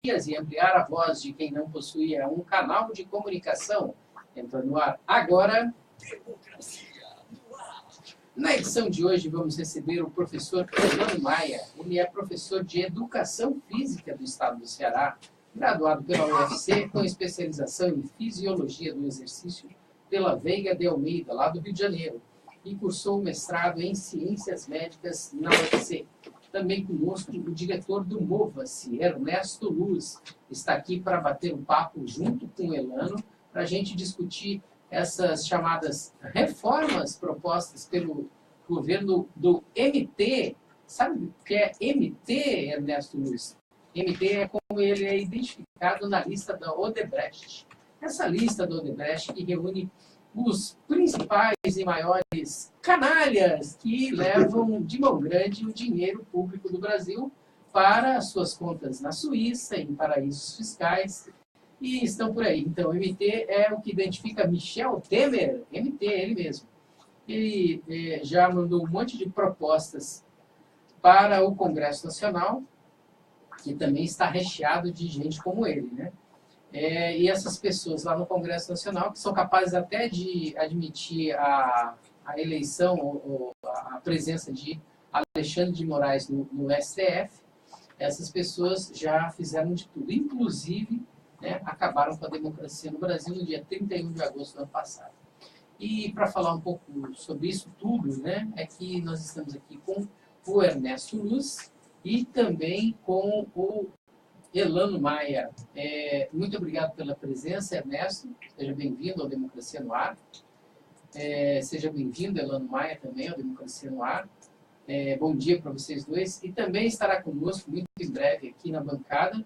e ampliar a voz de quem não possuía um canal de comunicação. Entra no ar agora. Na edição de hoje vamos receber o professor Elano Maia. Ele é professor de Educação Física do Estado do Ceará, graduado pela UFC com especialização em Fisiologia do Exercício pela Veiga de Almeida, lá do Rio de Janeiro, e cursou o mestrado em Ciências Médicas na UFC. Também conosco o diretor do MOVA-se, Ernesto Luz, está aqui para bater um papo junto com o Elano, para a gente discutir essas chamadas reformas propostas pelo governo do MT. Sabe o que é MT, Ernesto Luz? MT é como ele é identificado na lista da Odebrecht. Essa lista da Odebrecht que reúne os principais e maiores canalhas que levam de mão grande o dinheiro público do Brasil para suas contas na Suíça, em paraísos fiscais, e estão por aí. Então, o MT é o que identifica Michel Temer, MT, ele mesmo. Ele já mandou um monte de propostas para o Congresso Nacional, que também está recheado de gente como ele, né? E essas pessoas lá no Congresso Nacional, que são capazes até de admitir a eleição ou a presença de Alexandre de Moraes no STF, essas pessoas já fizeram de tudo. Inclusive, né, acabaram com a democracia no Brasil no dia 31 de agosto do ano passado. E para falar um pouco sobre isso tudo, né, é que nós estamos aqui com o Ernesto Luz e também com o Elano Maia. Muito obrigado pela presença, Ernesto. Seja bem-vindo ao Democracia no Ar. Seja bem-vindo, Elano Maia, também ao Democracia no Ar. Bom dia para vocês dois. E também estará conosco, muito em breve, aqui na bancada,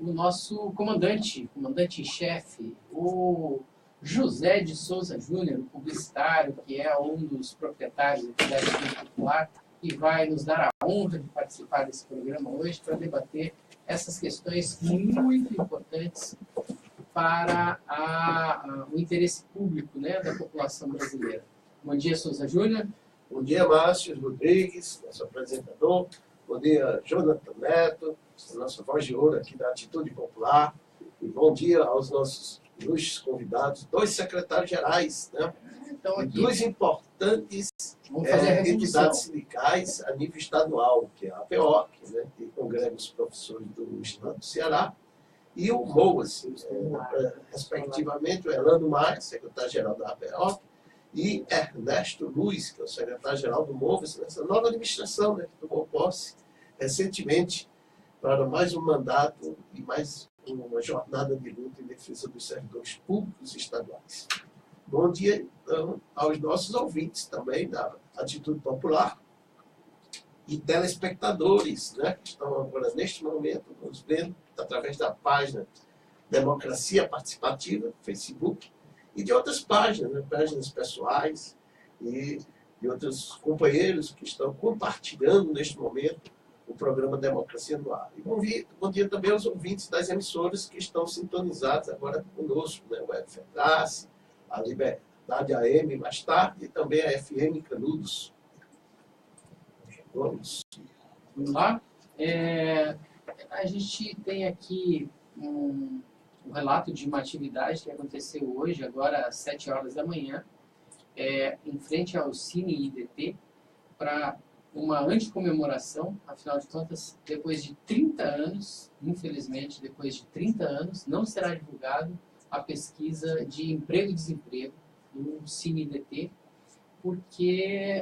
o nosso comandante-chefe, o José de Souza Júnior, publicitário, que é um dos proprietários aqui da Rede Popular, que vai nos dar a honra de participar desse programa hoje para debater essas questões muito importantes para o interesse público, né, da população brasileira. Bom dia, Souza Júnior. Bom dia, Márcio Rodrigues, nosso apresentador. Bom dia, Jonathan Neto, nossa voz de ouro aqui da Atitude Popular. E bom dia aos nossos ilustres convidados, dois secretários-gerais, né? Então, aqui, duas importantes entidades sindicais a nível estadual, que é a APEOC, né, que congrega os professores do Estado do Ceará, e o MOVA-se, respectivamente, o Elano Maia, secretário-geral da APEOC, e Ernesto Luz, que é o secretário-geral do MOVA-se, nessa nova administração, né, que tomou posse recentemente para mais um mandato e mais uma jornada de luta em defesa dos servidores públicos estaduais. Bom dia, então, aos nossos ouvintes também da Atitude Popular e telespectadores, né, que estão agora, neste momento, nos vendo através da página Democracia Participativa, Facebook, e de outras páginas, né, páginas pessoais e de outros companheiros que estão compartilhando neste momento o programa Democracia no Ar. E bom dia também aos ouvintes das emissoras que estão sintonizados agora conosco, né, o FEDAS, a Liberdade AM mais tarde e também a FM Canudos. Vamos lá. A gente tem aqui um relato de uma atividade que aconteceu hoje, agora às 7 horas da manhã, em frente ao Cine IDT, para uma anticomemoração. Afinal de contas, depois de 30 anos, infelizmente, depois de 30 anos, não será divulgado a pesquisa de emprego e desemprego do Cine IDT, porque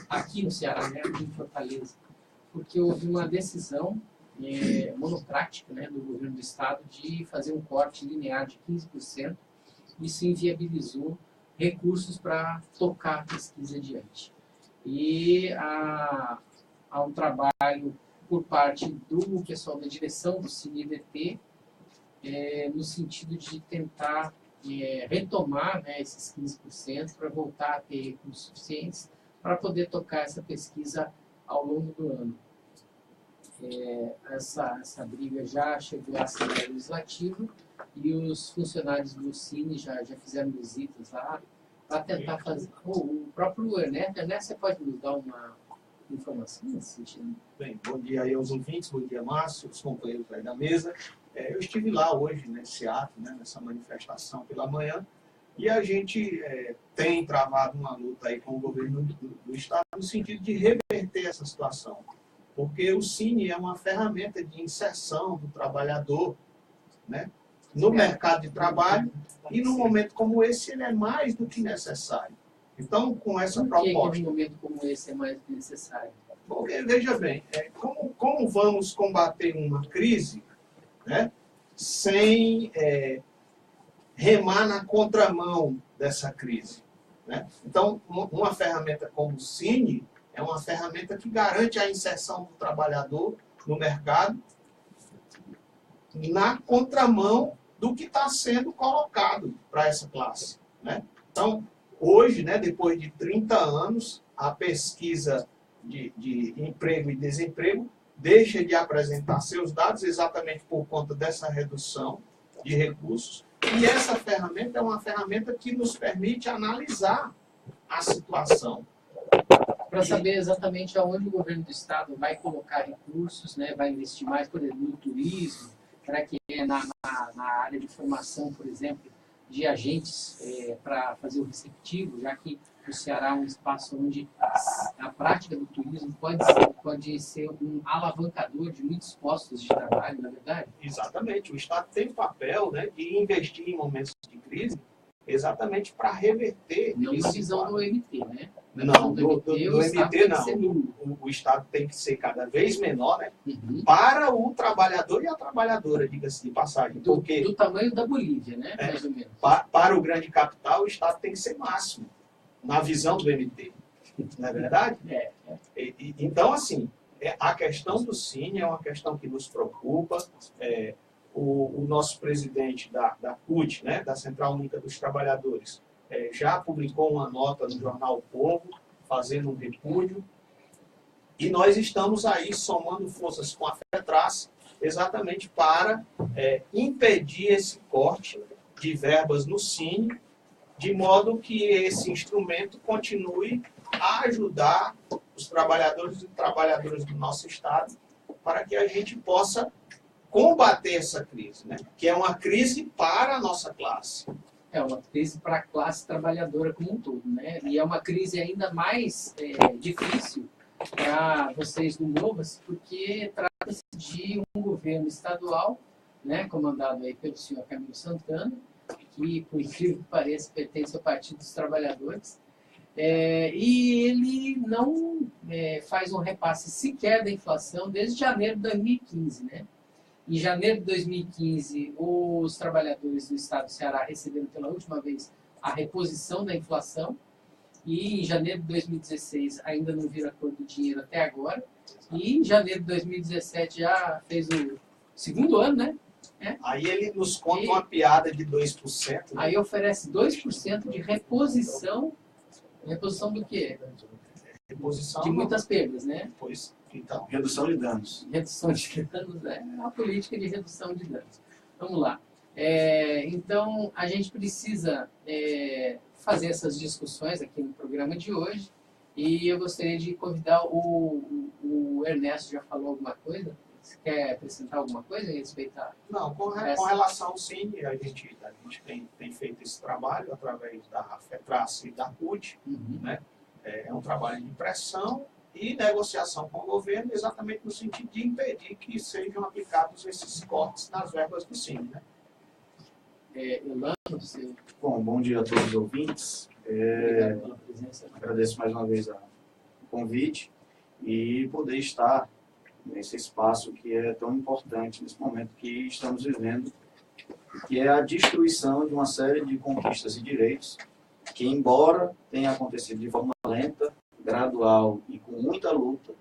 aqui no Ceará, né, aqui em Fortaleza, porque houve uma decisão monocrática, né, do governo do estado de fazer um corte linear de 15%. Isso inviabilizou recursos para tocar a pesquisa adiante. E há um trabalho por parte do pessoal da direção do Cine IDT no sentido de tentar retomar, né, esses 15% para voltar a ter recursos suficientes para poder tocar essa pesquisa ao longo do ano. Essa briga já chegou à Assembleia Legislativa e os funcionários do Cine já fizeram visitas lá para tentar fazer. O próprio Ernesto, você pode nos dar uma informação nesse sentido? Bem, bom dia aí aos ouvintes, bom dia, Márcio, os companheiros aí da mesa. Eu estive lá hoje, nesse ato, né, nessa manifestação pela manhã, e a gente tem travado uma luta aí com o governo do Estado no sentido de reverter essa situação. Porque o Cine é uma ferramenta de inserção do trabalhador, né, no mercado de trabalho, e num momento como esse ele é mais do que necessário. Então, com essa proposta... Por que num momento como esse é mais do que necessário? Porque, veja bem, como vamos combater uma crise, né, sem remar na contramão dessa crise, né? Então, uma ferramenta como o Cine é uma ferramenta que garante a inserção do trabalhador no mercado na contramão do que está sendo colocado para essa classe, né? Então, hoje, né, depois de 30 anos, a pesquisa de emprego e desemprego deixa de apresentar seus dados exatamente por conta dessa redução de recursos. E essa ferramenta é uma ferramenta que nos permite analisar a situação. Para saber exatamente aonde o governo do Estado vai colocar recursos, né, vai investir mais, por exemplo, no turismo, será que é na área de formação, por exemplo, de agentes para fazer o receptivo, já que o Ceará é um espaço onde a prática do turismo pode ser um alavancador de muitos postos de trabalho, na verdade? Exatamente. O Estado tem o papel, né, de investir em momentos de crise exatamente para reverter. Não na visão do OMT, né? Não, do MT não. O Estado tem que ser cada vez menor, né? Para o trabalhador e a trabalhadora, diga-se de passagem. Porque, do tamanho da Bolívia, né? Mais ou menos. Para o grande capital, o Estado tem que ser máximo, na visão do MT. Não é verdade? Então, assim, a questão do Cine é uma questão que nos preocupa. O nosso presidente da CUT, né, da Central Única dos Trabalhadores, já publicou uma nota no jornal O Povo, fazendo um repúdio, e nós estamos aí somando forças com a FETRAS exatamente para impedir esse corte de verbas no Cine, de modo que esse instrumento continue a ajudar os trabalhadores e trabalhadoras do nosso Estado para que a gente possa combater essa crise, né? Que é uma crise para a nossa classe. É uma crise para a classe trabalhadora como um todo, né? E é uma crise ainda mais difícil para vocês do Novas, porque trata-se de um governo estadual, né, comandado aí pelo senhor Camilo Santana, que, por incrível que pareça, pertence ao Partido dos Trabalhadores, e ele não faz um repasse sequer da inflação desde janeiro de 2015, né? Em janeiro de 2015, os trabalhadores do Estado do Ceará receberam pela última vez a reposição da inflação, e em janeiro de 2016 ainda não viram a cor do dinheiro até agora, e em janeiro de 2017 já fez o segundo ano, né? Aí ele nos conta uma piada de 2%. Né? Aí oferece 2% de reposição. Reposição do quê? Reposição de muitas perdas, né? Pois, então, redução de danos. Redução de danos, a política de redução de danos. Vamos lá. Então, a gente precisa fazer essas discussões aqui no programa de hoje, e eu gostaria de convidar o Ernesto. Já falou alguma coisa? Você quer acrescentar alguma coisa a respeito a... Não, com relação ao Cine, a gente tem feito esse trabalho através da FETRAS e da CUT, né? É um trabalho de pressão e negociação com o governo, exatamente no sentido de impedir que sejam aplicados esses cortes nas verbas do Cine, né? Orlando, você... Bom dia a todos os ouvintes. Obrigado pela presença. Agradeço mais uma vez o convite e poder estar nesse espaço que é tão importante nesse momento que estamos vivendo, que é a destruição de uma série de conquistas e direitos que, embora tenha acontecido de forma lenta, gradual e com muita luta,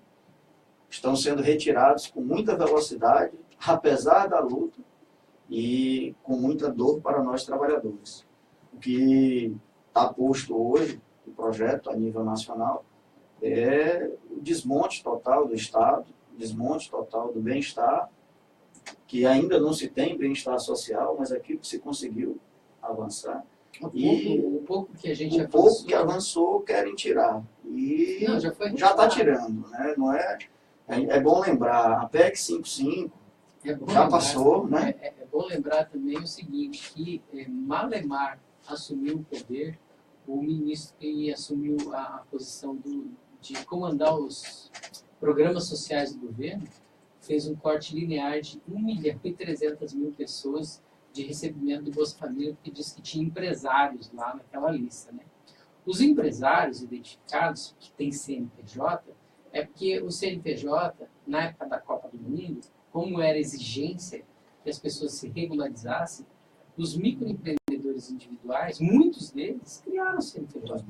estão sendo retirados com muita velocidade, apesar da luta, e com muita dor para nós trabalhadores. O que está posto hoje, o projeto a nível nacional, é o desmonte total do Estado, desmonte total do bem-estar, que ainda não se tem bem-estar social, mas aquilo que se conseguiu avançar. O pouco que a gente avançou, querem tirar. e Não, já foi já está retirado. tirando, né? Não é bom lembrar, a PEC 55 É bom já lembrar, passou, né? É bom lembrar também o seguinte, que Malemar assumiu o poder, o ministro que assumiu a posição de comandar os programas sociais do governo, fez um corte linear de 1.300.000 pessoas de recebimento do Bolsa Família, porque disse que tinha empresários lá naquela lista, né? Os empresários identificados, que têm CNPJ, é porque o CNPJ, na época da Copa do Mundo, como era exigência que as pessoas se regularizassem, os microempreendedores individuais, muitos deles, criaram CNPJ.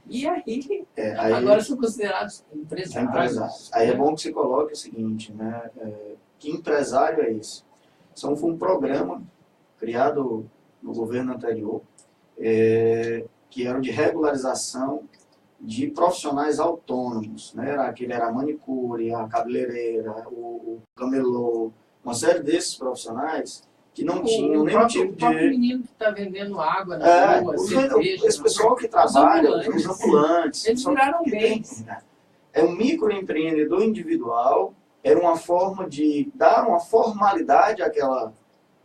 E aí, agora são considerados empresários. Aí é bom que se coloque o seguinte, né? Que empresário é esse? Foi um programa criado no governo anterior, que era de regularização de profissionais autônomos, né? Era a manicure, a cabeleireira, o camelô, uma série desses profissionais que não tinham nenhum tipo O próprio de... menino que está vendendo água na rua, cerveja... Esse pessoal que trabalha, os ambulantes... Eles viraram bens. É um microempreendedor individual, era uma forma de dar uma formalidade àquela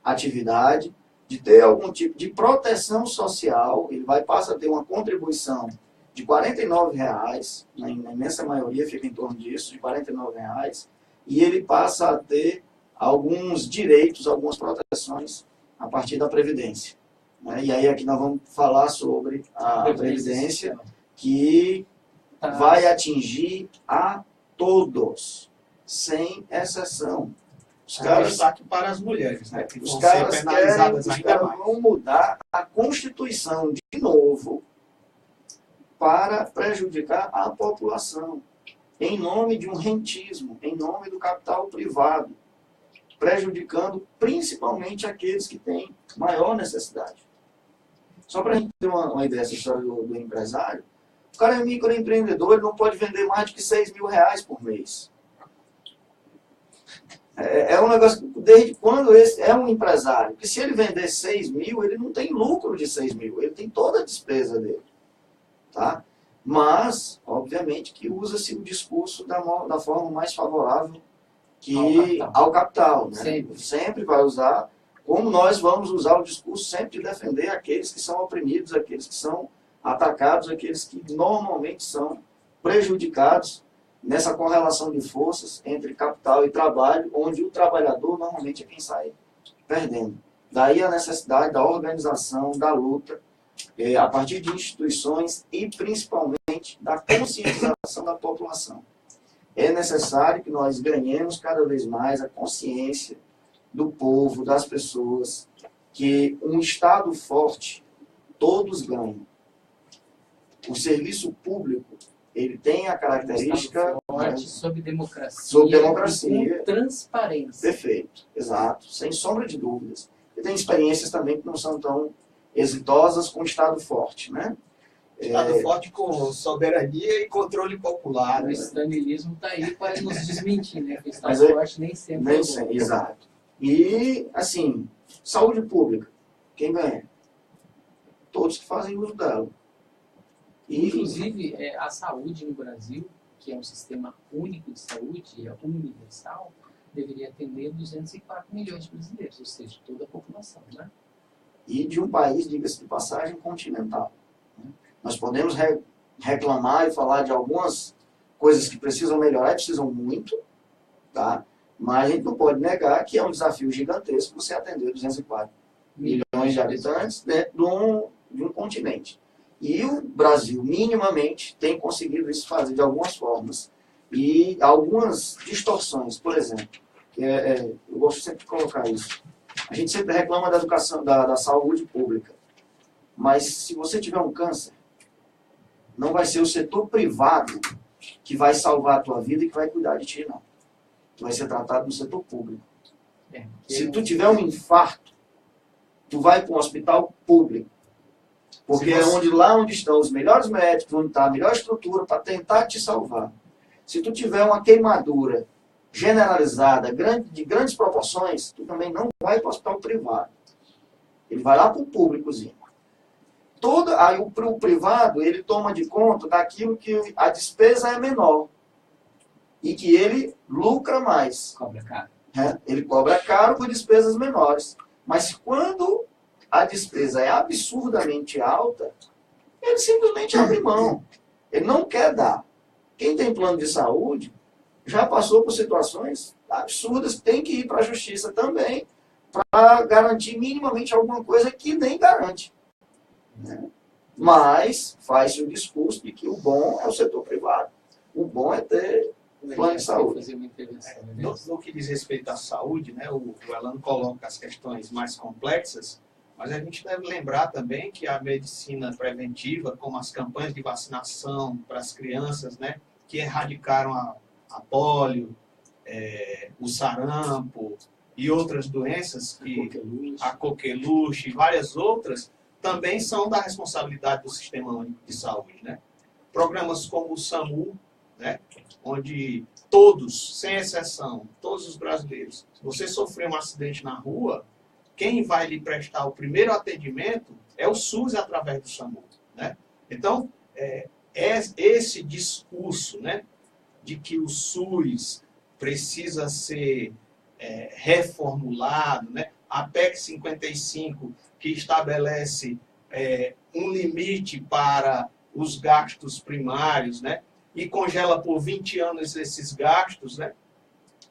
atividade, de ter algum tipo de proteção social, ele passa a ter uma contribuição de R$ 49,00, na imensa maioria fica em torno disso, de R$ 49,00, e ele passa a ter alguns direitos, algumas proteções a partir da Previdência. Né? E aí aqui nós vamos falar sobre a Previdência, que vai atingir a todos, sem exceção. Os caras destaque para as mulheres, né? Que os vão caras ser penalizadas ainda mais. vão mudar a Constituição de novo para prejudicar a população, em nome de um rentismo, em nome do capital privado, prejudicando principalmente aqueles que têm maior necessidade. Só para a gente ter uma ideia dessa história do empresário, o cara é microempreendedor, ele não pode vender mais de que R$ 6.000 por mês. É um negócio, desde quando esse é um empresário? Porque se ele vender 6.000, ele não tem lucro de 6.000, ele tem toda a despesa dele. Tá? Mas, obviamente, que usa-se o discurso da forma mais favorável ao capital. Né? Sempre vai usar, como nós vamos usar o discurso sempre de defender aqueles que são oprimidos, aqueles que são atacados, aqueles que normalmente são prejudicados nessa correlação de forças entre capital e trabalho, onde o trabalhador normalmente é quem sai perdendo. Daí a necessidade da organização, da luta, a partir de instituições e principalmente da conscientização da população. É necessário que nós ganhemos cada vez mais a consciência do povo, das pessoas, que um Estado forte, todos ganham. O serviço público, ele tem a característica... forte, sob democracia. Sob democracia. Com transparência. Perfeito, exato, sem sombra de dúvidas. E tem experiências também que não são tão exitosas com o Estado forte, né? Estado forte com soberania e controle popular. O estalinismo está aí para nos desmentir, né? O Estado forte nem sempre. Nem sempre, exato. E, assim, saúde pública, quem ganha? Todos que fazem uso dela. Inclusive, a saúde no Brasil, que é um sistema único de saúde, é universal, deveria atender 204 milhões de brasileiros, ou seja, toda a população, né? E de um país, diga-se de passagem, continental. Nós podemos reclamar e falar de algumas coisas que precisam melhorar, e precisam muito, tá? Mas a gente não pode negar que é um desafio gigantesco você atender 204 milhões de habitantes dentro de um continente. E o Brasil, minimamente, tem conseguido isso fazer de algumas formas. E algumas distorções, por exemplo, eu gosto sempre de colocar isso. A gente sempre reclama da educação, da saúde pública. Mas se você tiver um câncer, não vai ser o setor privado que vai salvar a tua vida e que vai cuidar de ti, não. Tu vai ser tratado no setor público. Se tu tiver um infarto, tu vai para um hospital público. Porque é lá onde estão os melhores médicos, onde está a melhor estrutura para tentar te salvar. Se tu tiver uma queimadura generalizada, de grandes proporções, tu também não vai para o hospital privado. Ele vai lá para o públicozinho. Aí o privado, ele toma de conta daquilo que a despesa é menor e que ele lucra mais. Cobra caro. Ele cobra caro por despesas menores. Mas quando a despesa é absurdamente alta, ele simplesmente abre mão. Ele não quer dar. Quem tem plano de saúde já passou por situações absurdas, tem que ir para a justiça também para garantir minimamente alguma coisa que nem garante. Né? Mas faz-se o discurso de que o bom é o setor privado. O bom é ter plano de saúde. No que diz respeito à saúde, né, o Elano coloca as questões mais complexas, mas a gente deve lembrar também que a medicina preventiva, como as campanhas de vacinação para as crianças, né, que erradicaram a polio, o sarampo e outras doenças, a coqueluche e várias outras, também são da responsabilidade do Sistema Único de Saúde. Né? Programas como o SAMU, né, onde todos, sem exceção, todos os brasileiros, se você sofrer um acidente na rua, quem vai lhe prestar o primeiro atendimento é o SUS através do SAMU. Né? Então, esse discurso, né, de que o SUS precisa ser reformulado, né? A PEC 55, que estabelece um limite para os gastos primários, né? E congela por 20 anos esses gastos, né?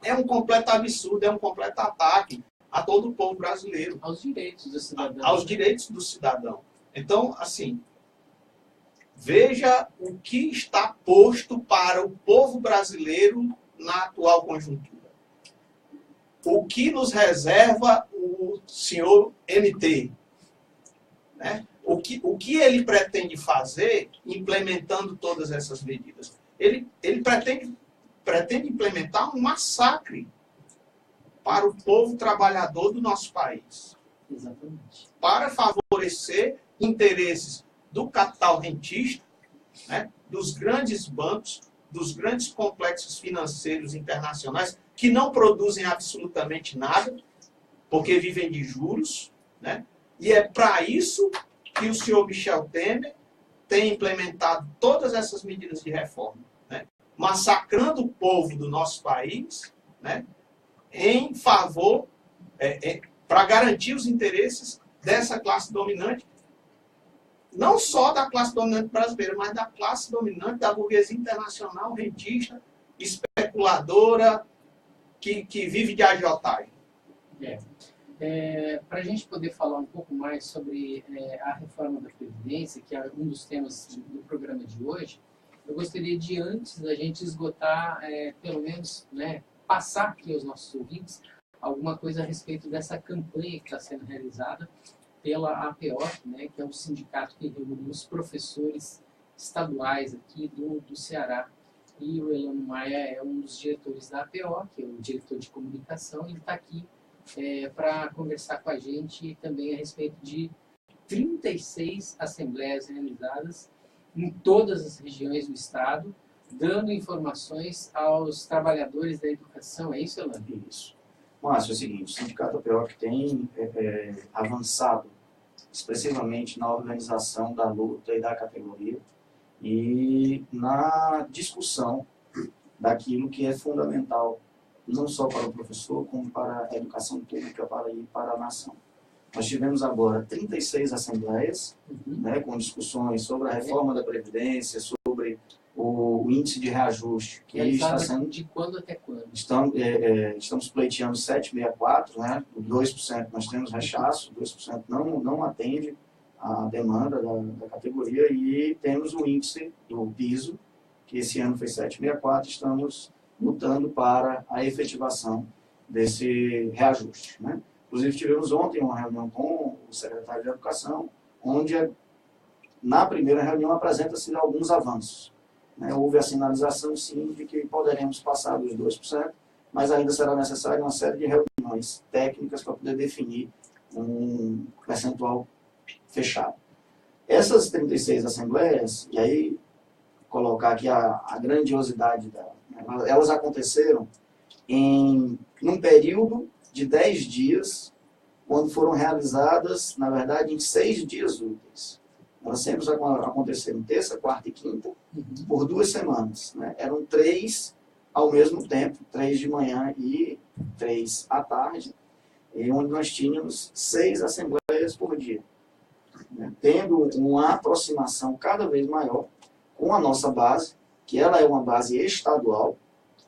É um completo absurdo, é um completo ataque a todo o povo brasileiro. Aos direitos do cidadão. Aos direitos do cidadão. Então, assim, veja o que está posto para o povo brasileiro na atual conjuntura. O que nos reserva o senhor MT? Né? O que ele pretende fazer implementando todas essas medidas? Ele pretende implementar um massacre para o povo trabalhador do nosso país. Exatamente. Para favorecer interesses do capital rentista, né, dos grandes bancos, dos grandes complexos financeiros internacionais, que não produzem absolutamente nada, porque vivem de juros. Né? E é para isso que o senhor Michel Temer tem implementado todas essas medidas de reforma, né? Massacrando o povo do nosso país, né? Em favor, para garantir os interesses dessa classe dominante, não só da classe dominante brasileira, mas da classe dominante da burguesia internacional, rentista, especuladora, que vive de agiotagem. Para a gente poder falar um pouco mais sobre a reforma da Previdência, que é um dos temas do programa de hoje, eu gostaria de, antes da gente esgotar, pelo menos, né, passar aqui aos nossos ouvintes alguma coisa a respeito dessa campanha que está sendo realizada pela APOC, né, que é um sindicato que reúne os professores estaduais aqui do Ceará. E o Elano Maia é um dos diretores da APOC, é o diretor de comunicação, e ele está aqui para conversar com a gente também a respeito de 36 assembleias realizadas em todas as regiões do estado, dando informações aos trabalhadores da educação. É isso, Elano? Isso. Márcio, é o seguinte, o Sindicato APOC tem avançado expressivamente na organização da luta e da categoria e na discussão daquilo que é fundamental, não só para o professor, como para a educação pública, para a nação. Nós tivemos agora 36 assembleias, né, com discussões sobre a reforma da Previdência, sobre o índice de reajuste, que está sendo... De quando até quando? Estamos pleiteando 7,64, né, 2% nós temos rechaço, 2% não atende a demanda da categoria, e temos o índice do piso, que esse ano foi 7,64, estamos lutando para a efetivação desse reajuste. Né? Inclusive, tivemos ontem uma reunião com o secretário de Educação, onde, na primeira reunião, apresenta-se alguns avanços. Né? Houve a sinalização, sim, de que poderemos passar dos 2%, mas ainda será necessário uma série de reuniões técnicas para poder definir um percentual fechado. Essas 36 assembleias, e aí colocar aqui a grandiosidade elas aconteceram num período de 10 dias, quando foram realizadas, na verdade, em 6 dias úteis. Elas sempre aconteceram terça, quarta e quinta, por 2 semanas. Né? Eram 3 ao mesmo tempo, 3 de manhã e 3 à tarde, onde nós tínhamos 6 assembleias por dia. Né? Tendo uma aproximação cada vez maior com a nossa base, que ela é uma base estadual,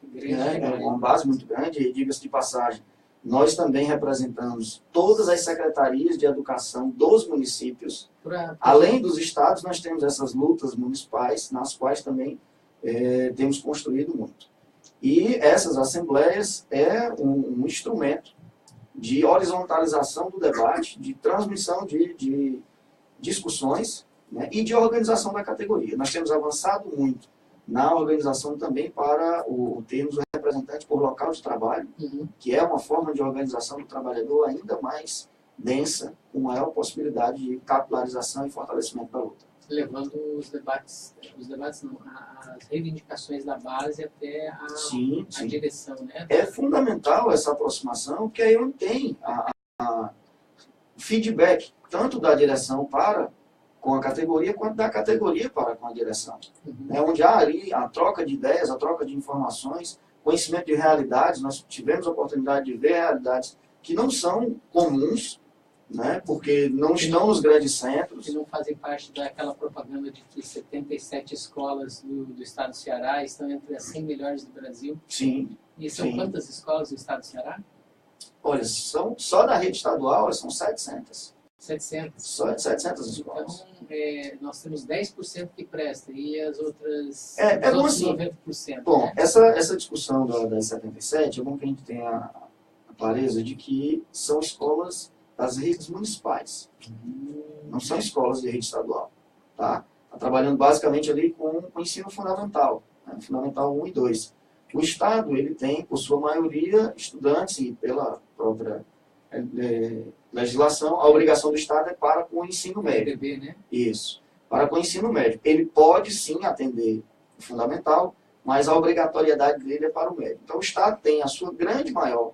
né? É uma base muito grande, e diga-se de passagem, nós também representamos todas as secretarias de educação dos municípios. Além dos estados, nós temos essas lutas municipais, nas quais também temos construído muito. E essas assembleias é um instrumento de horizontalização do debate, de transmissão de discussões, né, e de organização da categoria. Nós temos avançado muito na organização também para termos o representante por local de trabalho, que é uma forma de organização do trabalhador ainda mais densa, com maior possibilidade de capilarização e fortalecimento da luta. Levando os debates não, as reivindicações da base até a direção, né? É fundamental essa aproximação, porque aí onde tem a feedback, tanto da direção com a categoria, quanto da categoria para com a direção. É onde há ali a troca de ideias, a troca de informações, conhecimento de realidades. Nós tivemos a oportunidade de ver realidades que não são comuns, né, porque não estão nos grandes centros. Que não fazem parte daquela propaganda de que 77 escolas do estado do Ceará estão entre as 100 melhores do Brasil. Sim. E são quantas escolas do estado do Ceará? Olha, só da rede estadual são 700. 700. Só 700 escolas. Então, nós temos 10% que presta e as outras bom assim, 90%. Bom, né? essa discussão das 77, é bom que a gente tenha a clareza de que são escolas das redes municipais. Não são escolas de rede estadual. Tá? Está trabalhando basicamente ali com o ensino fundamental, né? Fundamental 1 e 2. O Estado, ele tem, por sua maioria, estudantes, e pela própria legislação, a obrigação do Estado é para com o ensino médio. PPB, né? Isso. Para com o ensino médio. Ele pode, sim, atender o fundamental, mas a obrigatoriedade dele é para o médio. Então, o Estado tem a sua grande maior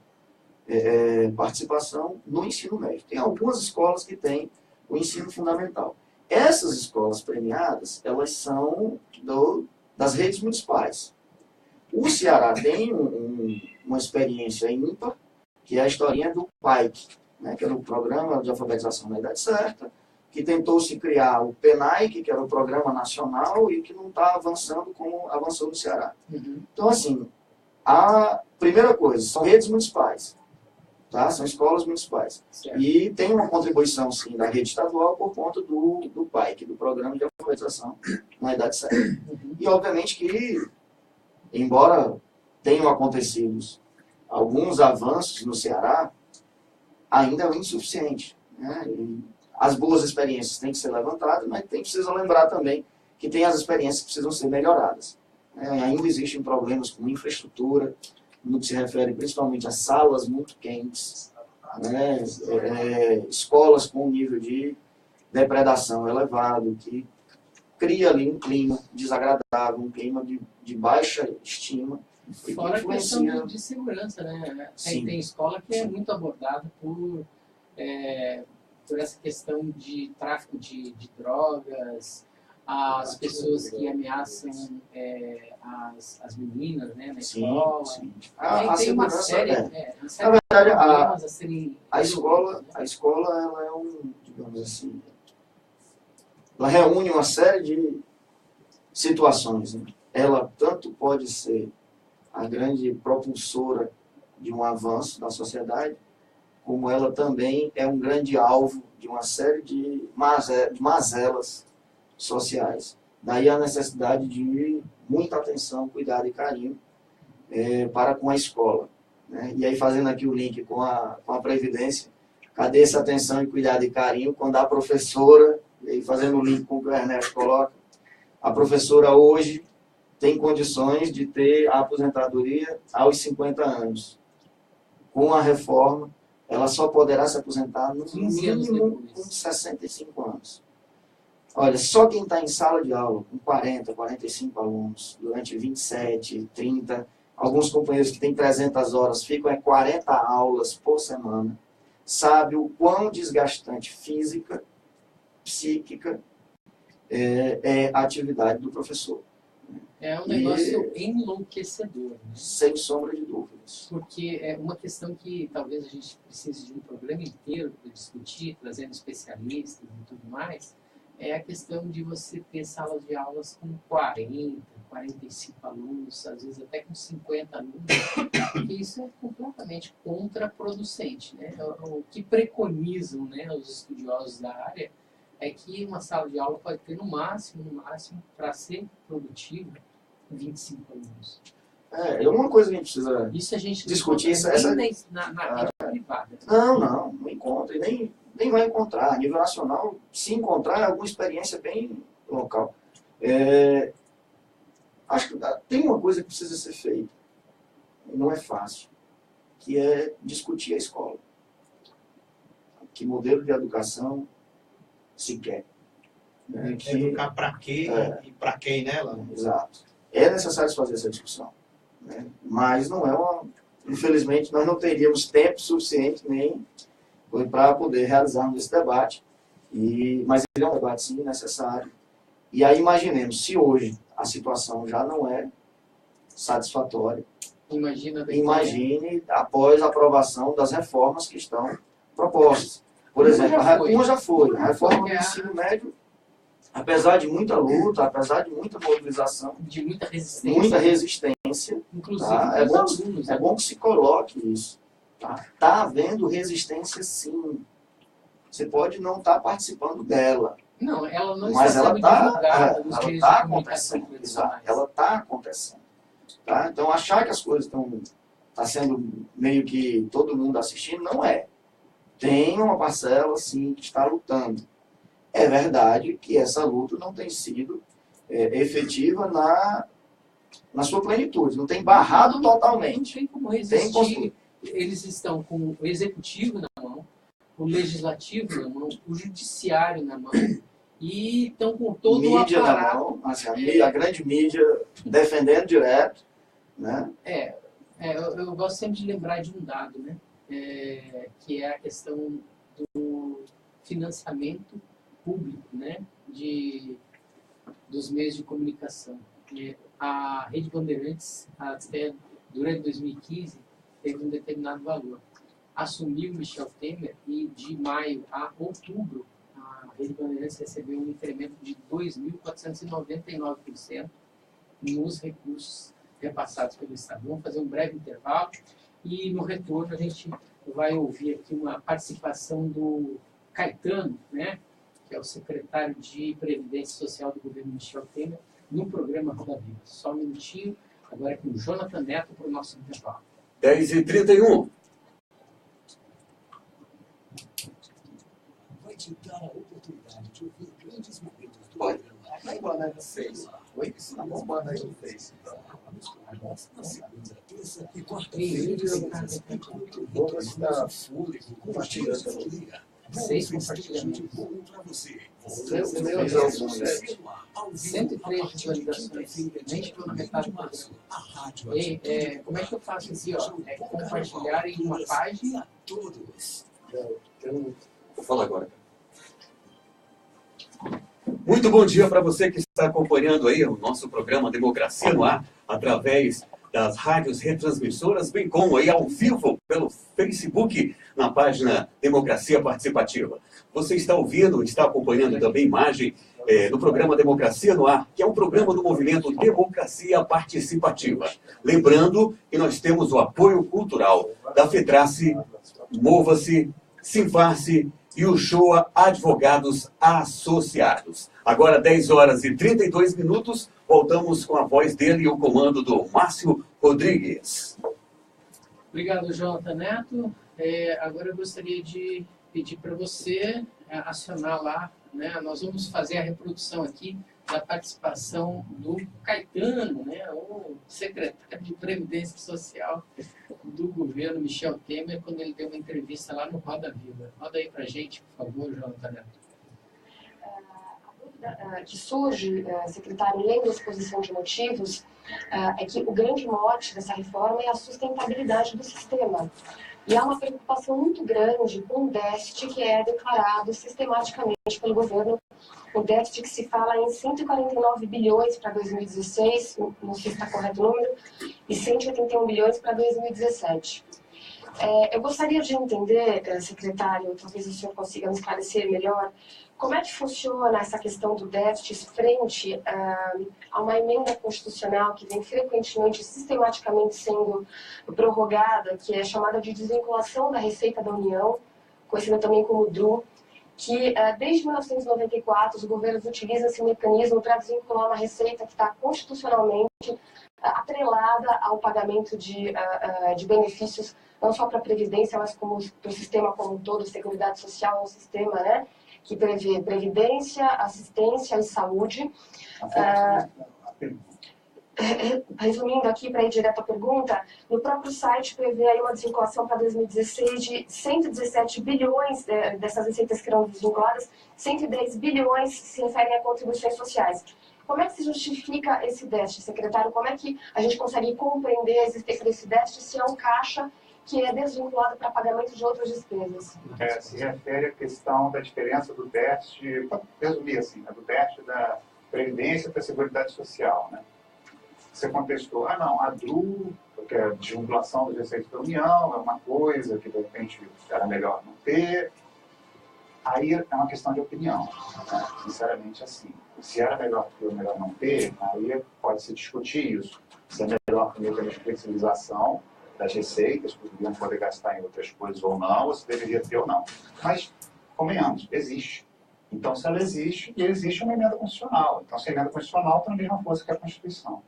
participação no ensino médio. Tem algumas escolas que têm o ensino fundamental. Essas escolas premiadas, elas são das redes municipais. O Ceará tem uma experiência ímpar, que é a historinha do PAIC, né, que era o Programa de Alfabetização na Idade Certa, que tentou se criar o PENAIC, que era o Programa Nacional, e que não está avançando como avançou no Ceará. Então, assim, a primeira coisa, são redes municipais, tá? São escolas municipais. Certo. E tem uma contribuição, sim, da rede estadual por conta do PAIC, do Programa de Alfabetização na Idade Certa. E, obviamente, que, embora tenham acontecido alguns avanços no Ceará, ainda é insuficiente. Né? E as boas experiências têm que ser levantadas, mas precisa lembrar também que tem as experiências que precisam ser melhoradas. Ainda existem problemas com infraestrutura, no que se refere principalmente a salas muito quentes, né? Escolas com um nível de depredação elevado, que cria ali um clima desagradável, um clima de baixa estima. Fora a questão de segurança, né? Tem escola que é muito abordada por essa questão de tráfico de drogas, as pessoas que ameaçam as meninas, né, na escola. Sim. Tem uma série de na verdade, problemas a serem a escola ela é digamos assim, ela reúne uma série de situações. Né? Ela tanto pode ser a grande propulsora de um avanço da sociedade, como ela também é um grande alvo de uma série de mazelas sociais. Daí a necessidade de muita atenção, cuidado e carinho para com a escola. Né? E aí, fazendo aqui o link com a Previdência, cadê essa atenção e cuidado e carinho quando a professora, e aí fazendo o link com o que o Ernesto coloca, a professora hoje tem condições de ter a aposentadoria aos 50 anos. Com a reforma, ela só poderá se aposentar no mínimo com 65 anos. Olha, só quem está em sala de aula com 40, 45 alunos, durante 27, 30, alguns companheiros que têm 300 horas ficam em 40 aulas por semana, sabe o quão desgastante física, psíquica é a atividade do professor. É um negócio enlouquecedor. Né? Sem sombra de dúvidas. Porque é uma questão que talvez a gente precise de um programa inteiro para discutir, trazendo especialistas e tudo mais, é a questão de você ter salas de aulas com 40, 45 alunos, às vezes até com 50 alunos, porque isso é completamente contraproducente. Né? O que preconizam, né, os estudiosos da área é que uma sala de aula pode ter no máximo, para ser produtivo, 25 alunos. É uma coisa que a gente precisa isso a gente discutir. Na rede privada. Não encontra, e nem vai encontrar. A nível nacional, se encontrar, é alguma experiência bem local. Acho que tem uma coisa que precisa ser feita, e não é fácil, que é discutir a escola. Que modelo de educação se quer. Né? Educar para quê e para quem, né, Lana? Exato. É necessário fazer essa discussão. Né? Mas não é infelizmente, nós não teríamos tempo suficiente nem para poder realizarmos esse debate. Mas ele é um debate, sim, necessário. E aí imaginemos, se hoje a situação já não é satisfatória, imagine após a aprovação das reformas que estão propostas. Por exemplo, uma já foi. A reforma do ensino médio, apesar de muita luta, apesar de muita mobilização, de muita resistência, inclusive é bom que se coloque isso. Está havendo resistência, sim. Você pode não estar participando dela. Não, ela não mas está sendo divulgada nos meios de comunicação tradicionais. Ela está acontecendo. Tá? Então, achar que as coisas estão sendo meio que todo mundo assistindo, não é. Tem uma parcela, sim, que está lutando. É verdade que essa luta não tem sido efetiva na sua plenitude. Não tem barrado totalmente. Não tem como resistir. Eles estão com o executivo na mão, o legislativo na mão, o judiciário na mão, e estão com todo mídia o aparato. Na mão, assim, a grande mídia defendendo direto. Né? Eu gosto sempre de lembrar de um dado, né? Que é a questão do financiamento público, né? Dos meios de comunicação. A Rede Bandeirantes, até durante 2015, teve um determinado valor. Assumiu Michel Temer e de maio a outubro, a Rede Bandeirantes recebeu um incremento de 2.499% nos recursos repassados pelo Estado. Vamos fazer um breve intervalo e no retorno a gente vai ouvir aqui uma participação do Caetano, né, que é o secretário de Previdência Social do governo Michel Temer, no programa Roda Viva. Só um minutinho, agora é com o Jonathan Neto para o nosso intervalo. 10h31. Vai te dar a oportunidade de ouvir grandes momentos do Oi, programa. vai embora no Face. Oi, tá bombando aí no Face. Na segunda, terça e quarta-feira, enquanto está fôlego, compartilhando a alegria. Seis compartilhamentos. Bom para você. 103 visualizações. Nem chegou na metade do programa. Como é que eu faço aqui? É compartilhar em uma página. Vou falar agora. Muito bom dia para você que está acompanhando aí o nosso programa Democracia no Ar, através das rádios retransmissoras, bem como aí ao vivo pelo Facebook, na página Democracia Participativa. Você está ouvindo, está acompanhando também imagem do programa Democracia no Ar, que é um programa do movimento Democracia Participativa. Lembrando que nós temos o apoio cultural da FETRACE, Mova-se, Sinfarce e o Shoa Advogados Associados. Agora 10h32, voltamos com a voz dele e o comando do Márcio Rodrigues. Obrigado, Jonathan Neto. Agora eu gostaria de pedir para você acionar lá, né? Nós vamos fazer a reprodução aqui da participação do Caetano, né? O secretário de Previdência Social do governo Michel Temer, quando ele deu uma entrevista lá no Roda Viva. Roda aí para a gente, por favor, Jonathan Neto. Que surge, secretário, lendo a exposição de motivos, é que o grande mote dessa reforma é a sustentabilidade do sistema. E há uma preocupação muito grande com o déficit que é declarado sistematicamente pelo governo, o déficit que se fala em 149 bilhões para 2016, não sei se está correto o número, e 181 bilhões para 2017. Eu gostaria de entender, secretário, talvez o senhor consiga me esclarecer melhor, como é que funciona essa questão do déficit frente a uma emenda constitucional que vem frequentemente, sistematicamente sendo prorrogada, que é chamada de desvinculação da Receita da União, conhecida também como DRU, que desde 1994 os governos utilizam esse mecanismo para desvincular uma receita que está constitucionalmente atrelada ao pagamento de benefícios, não só para a Previdência, mas como para o sistema como um todo. Seguridade Social é um sistema, né, que prevê previdência, assistência e saúde. Resumindo aqui, para ir direto à pergunta, no próprio site prevê aí uma desvinculação para 2016 de 117 bilhões dessas receitas que eram desvinculadas, 110 bilhões se referem a contribuições sociais. Como é que se justifica esse déficit, secretário? Como é que a gente consegue compreender a existência desse déficit se é um caixa que é desvinculado para pagamento de outras despesas? Se refere à questão da diferença do déficit, para resumir assim, do déficit da Previdência para a Seguridade Social, né? Você contestou, não, a DRU, que é a desvinculação das receitas da União, é uma coisa que de repente era melhor não ter. Aí é uma questão de opinião, né? Sinceramente assim. Se era melhor ter ou melhor não ter, aí pode-se discutir isso. Se é melhor ter uma flexibilização das receitas, para o governo poder gastar em outras coisas ou não, ou se deveria ter ou não. Mas, convenhamos, existe. Então, se ela existe, e existe uma emenda constitucional. Então, se a emenda constitucional tem a mesma força que a Constituição.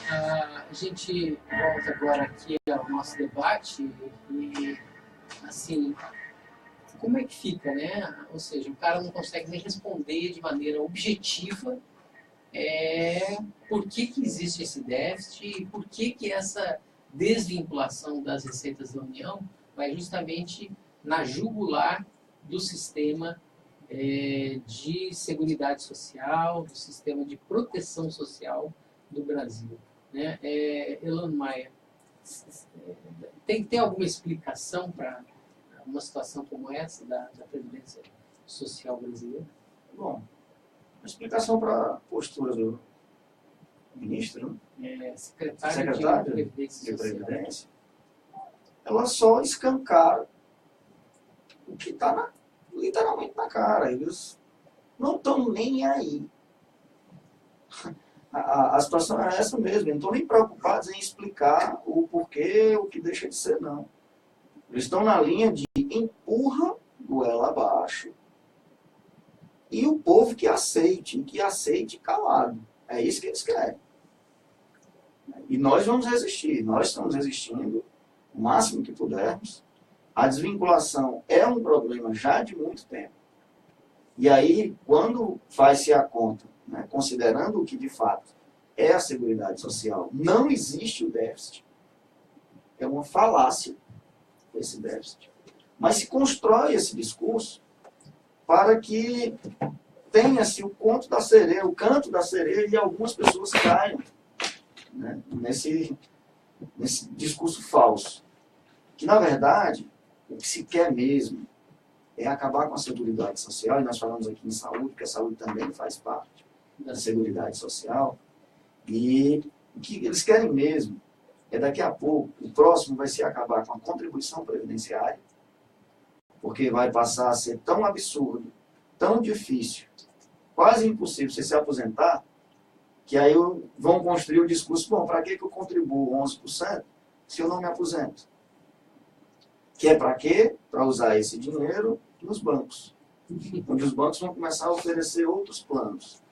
A gente volta agora aqui ao nosso debate e, assim, como é que fica, né? Ou seja, o cara não consegue nem responder de maneira objetiva por que existe esse déficit e por que essa desvinculação das receitas da União vai justamente na jugular do sistema de seguridade social, do sistema de proteção social do Brasil, né? Elano Maia, tem alguma explicação para uma situação como essa da Previdência Social brasileira? Bom, uma explicação para a postura do ministro, Secretário de Previdência Social. Ela só escancara o que está literalmente na cara. Eles não estão nem aí. A situação é essa mesmo. Não estão nem preocupados em explicar o porquê, o que deixa de ser, não. Eles estão na linha de empurra goela abaixo. E o povo que aceite calado. É isso que eles querem. E nós vamos resistir. Nós estamos resistindo o máximo que pudermos. A desvinculação é um problema já de muito tempo. E aí, quando faz-se a conta, né, considerando o que de fato é a Seguridade Social, não existe o déficit. É uma falácia esse déficit. Mas se constrói esse discurso para que tenha-se o conto da sereia, o canto da sereia, e algumas pessoas caiam, né, nesse discurso falso. Que, na verdade, o que se quer mesmo é acabar com a Seguridade Social, e nós falamos aqui em saúde, porque a saúde também faz parte da Seguridade Social, e o que eles querem mesmo é daqui a pouco, o próximo vai ser acabar com a contribuição previdenciária, porque vai passar a ser tão absurdo, tão difícil, quase impossível você se aposentar, que aí vão construir o discurso, bom, para que eu contribuo 11% se eu não me aposento? Que é para quê? Para usar esse dinheiro nos bancos, onde os bancos vão começar a oferecer outros planos.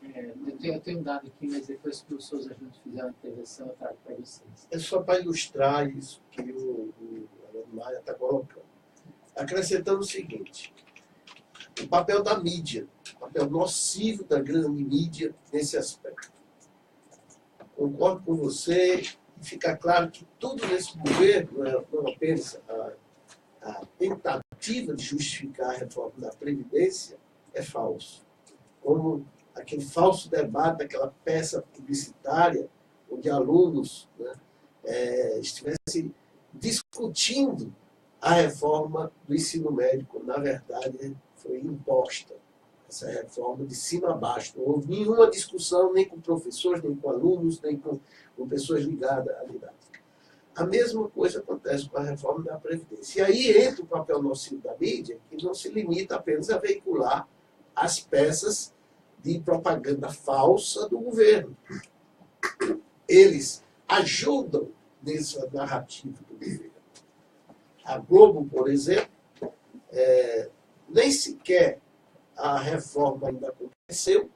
Eu tenho um dado aqui, mas depois que os seus agentes fizerem a intervenção, eu trago para vocês. É só para ilustrar isso que o Elano Maia está colocando. Acrescentando o seguinte: o papel da mídia, o papel nocivo da grande mídia nesse aspecto. Concordo com você, e fica claro que tudo nesse governo, não apenas a tentativa de justificar a reforma da Previdência, é falso. Como aquele falso debate daquela peça publicitária, onde alunos, né, estivesse discutindo a reforma do ensino médio, quando, na verdade, foi imposta essa reforma de cima a baixo. Não houve nenhuma discussão, nem com professores, nem com alunos, nem com pessoas ligadas à didática. A mesma coisa acontece com a reforma da Previdência. E aí entra o papel nocivo da mídia, que não se limita apenas a veicular as peças de propaganda falsa do governo. Eles ajudam nessa narrativa do governo. A Globo, por exemplo, nem sequer a reforma ainda aconteceu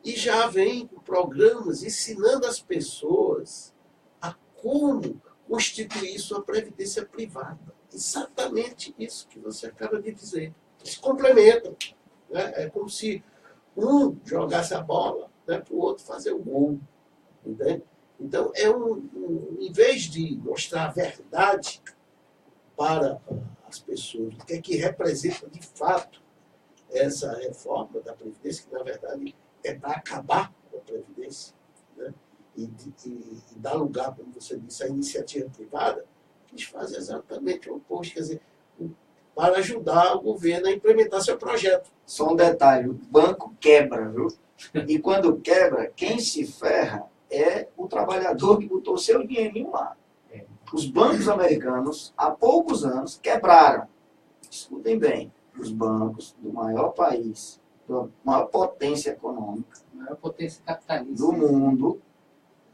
e já vem com programas ensinando as pessoas a como constituir sua previdência privada. Exatamente isso que você acaba de dizer. Eles complementam. Né? É como se um jogasse a bola, né, para o outro fazer o gol. Entende? Então, em vez de mostrar a verdade para as pessoas, o que é que representa de fato essa reforma da Previdência, que na verdade é para acabar com a Previdência, né? e dar lugar, como você disse, à iniciativa privada, eles fazem exatamente o oposto, quer dizer, para ajudar o governo a implementar seu projeto. Só um detalhe, o banco quebra, viu? E quando quebra, quem se ferra é o trabalhador que botou seu dinheirinho lá. Os bancos americanos, há poucos anos, quebraram. Escutem bem, os bancos do maior país, da maior potência econômica, maior potência capitalista do mundo,